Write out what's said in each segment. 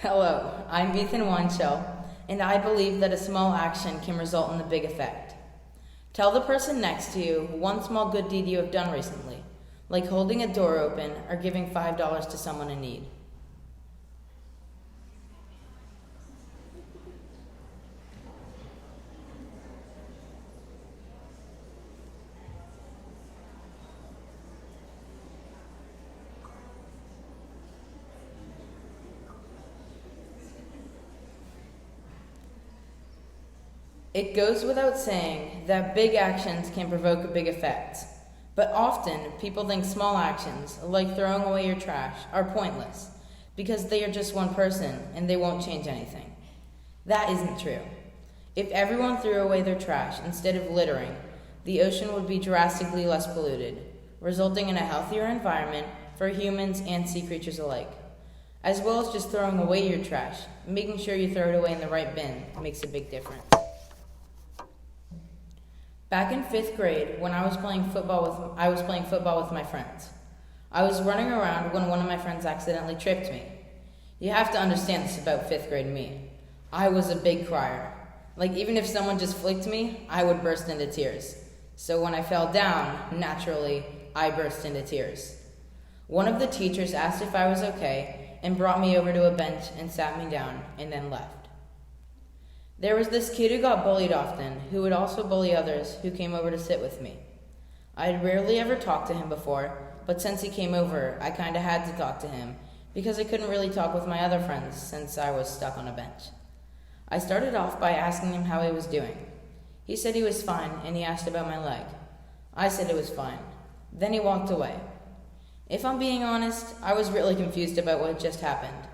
Hello, I'm Ethan Wanshell, and I believe that a small action can result in a big effect. Tell the person next to you one small good deed you have done recently, like holding a door open or giving $5 to someone in need. It goes without saying that big actions can provoke a big effect, but often people think small actions, like throwing away your trash, are pointless because they are just one person and they won't change anything. That isn't true. If everyone threw away their trash instead of littering, the ocean would be drastically less polluted, resulting in a healthier environment for humans and sea creatures alike. As well as just throwing away your trash, making sure you throw it away in the right bin makes a big difference. Back in 5th grade, when I was playing football with my friends. I was running around when one of my friends accidentally tripped me. You have to understand this about 5th grade me. I was a big crier. Like, even if someone just flicked me, I would burst into tears. So when I fell down, naturally, I burst into tears. One of the teachers asked if I was okay and brought me over to a bench and sat me down and then left. There was this kid who got bullied often, who would also bully others who came over to sit with me. I had rarely ever talked to him before, but since he came over, I kinda had to talk to him, because I couldn't really talk with my other friends since I was stuck on a bench. I started off by asking him how he was doing. He said he was fine, and he asked about my leg. I said it was fine. Then he walked away. If I'm being honest, I was really confused about what had just happened.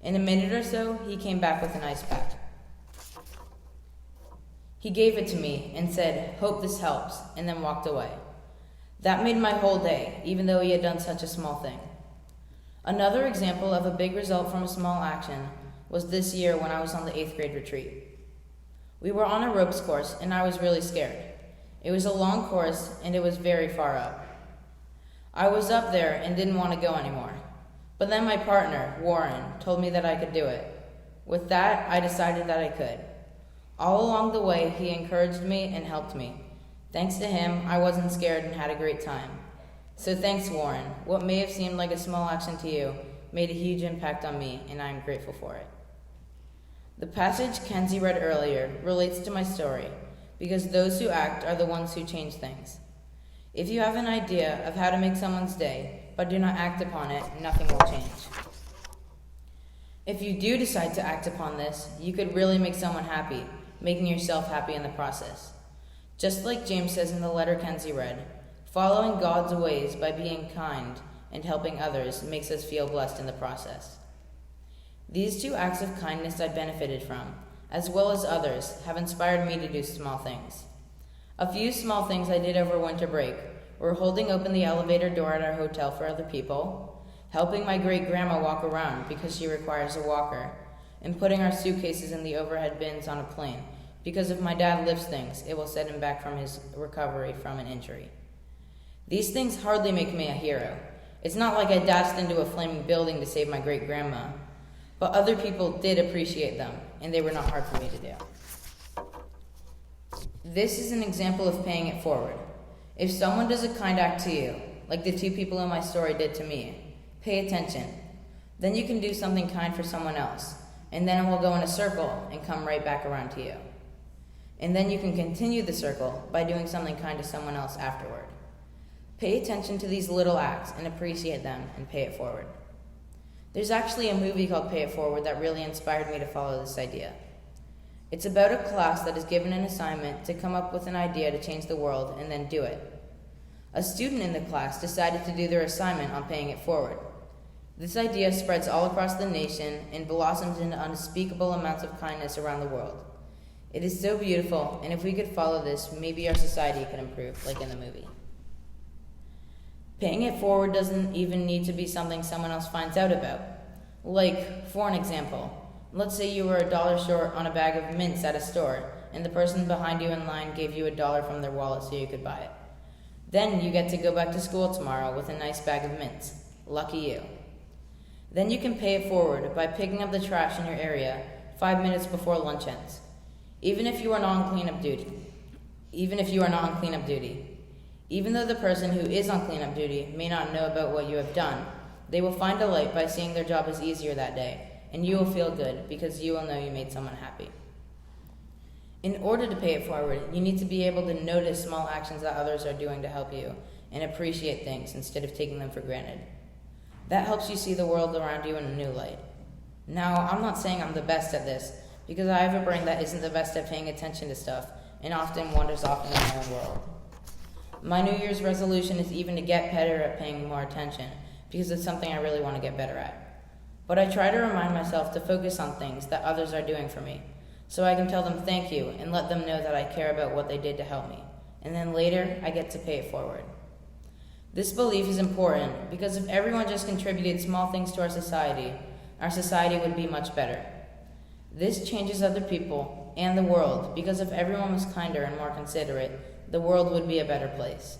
In a minute or so, he came back with an ice pack. He gave it to me and said, "Hope this helps," and then walked away. That made my whole day, even though he had done such a small thing. Another example of a big result from a small action was this year when I was on the 8th grade retreat. We were on a ropes course, and I was really scared. It was a long course, and it was very far up. I was up there and didn't want to go anymore. But then my partner, Warren, told me that I could do it. With that, I decided that I could. All along the way, he encouraged me and helped me. Thanks to him, I wasn't scared and had a great time. So thanks, Warren. What may have seemed like a small action to you made a huge impact on me, and I am grateful for it. The passage Kenzie read earlier relates to my story, because those who act are the ones who change things. If you have an idea of how to make someone's day, but do not act upon it, nothing will change. If you do decide to act upon this, you could really make someone happy, making yourself happy in the process. Just like James says in the letter Kenzie read, following God's ways by being kind and helping others makes us feel blessed in the process. These 2 acts of kindness I benefited from, as well as others, have inspired me to do small things. A few small things I did over winter break were holding open the elevator door at our hotel for other people, helping my great-grandma walk around because she requires a walker, and putting our suitcases in the overhead bins on a plane, because if my dad lifts things, it will set him back from his recovery from an injury. These things hardly make me a hero. It's not like I dashed into a flaming building to save my great-grandma, but other people did appreciate them, and they were not hard for me to do. This is an example of paying it forward. If someone does a kind act to you, like the 2 people in my story did to me, pay attention. Then you can do something kind for someone else, and then it will go in a circle and come right back around to you. And then you can continue the circle by doing something kind to someone else afterward. Pay attention to these little acts and appreciate them and pay it forward. There's actually a movie called Pay It Forward that really inspired me to follow this idea. It's about a class that is given an assignment to come up with an idea to change the world and then do it. A student in the class decided to do their assignment on paying it forward. This idea spreads all across the nation and blossoms into unspeakable amounts of kindness around the world. It is so beautiful, and if we could follow this, maybe our society could improve, like in the movie. Paying it forward doesn't even need to be something someone else finds out about. Like, for an example, let's say you were $1 short on a bag of mints at a store, and the person behind you in line gave you $1 from their wallet so you could buy it. Then you get to go back to school tomorrow with a nice bag of mints. Lucky you. Then you can pay it forward by picking up the trash in your area 5 minutes before lunch ends. Even if you are not on cleanup duty. Even though the person who is on cleanup duty may not know about what you have done, they will find a light by seeing their job is easier that day, and you will feel good because you will know you made someone happy. In order to pay it forward, you need to be able to notice small actions that others are doing to help you and appreciate things instead of taking them for granted. That helps you see the world around you in a new light. Now, I'm not saying I'm the best at this, because I have a brain that isn't the best at paying attention to stuff and often wanders off into my own world. My New Year's resolution is even to get better at paying more attention, because it's something I really want to get better at. But I try to remind myself to focus on things that others are doing for me, so I can tell them thank you and let them know that I care about what they did to help me, and then later I get to pay it forward. This belief is important because if everyone just contributed small things to our society would be much better. This changes other people and the world, because if everyone was kinder and more considerate, the world would be a better place.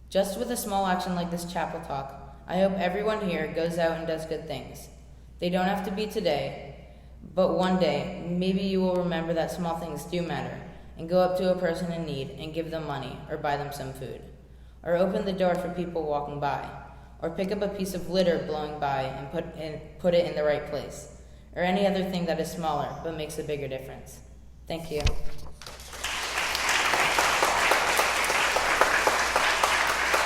Just with a small action like this chapel talk, I hope everyone here goes out and does good things. They don't have to be today, but one day, maybe you will remember that small things do matter, and go up to a person in need and give them money or buy them some food. Or open the door for people walking by, or pick up a piece of litter blowing by and put it in the right place, or any other thing that is smaller but makes a bigger difference. Thank you.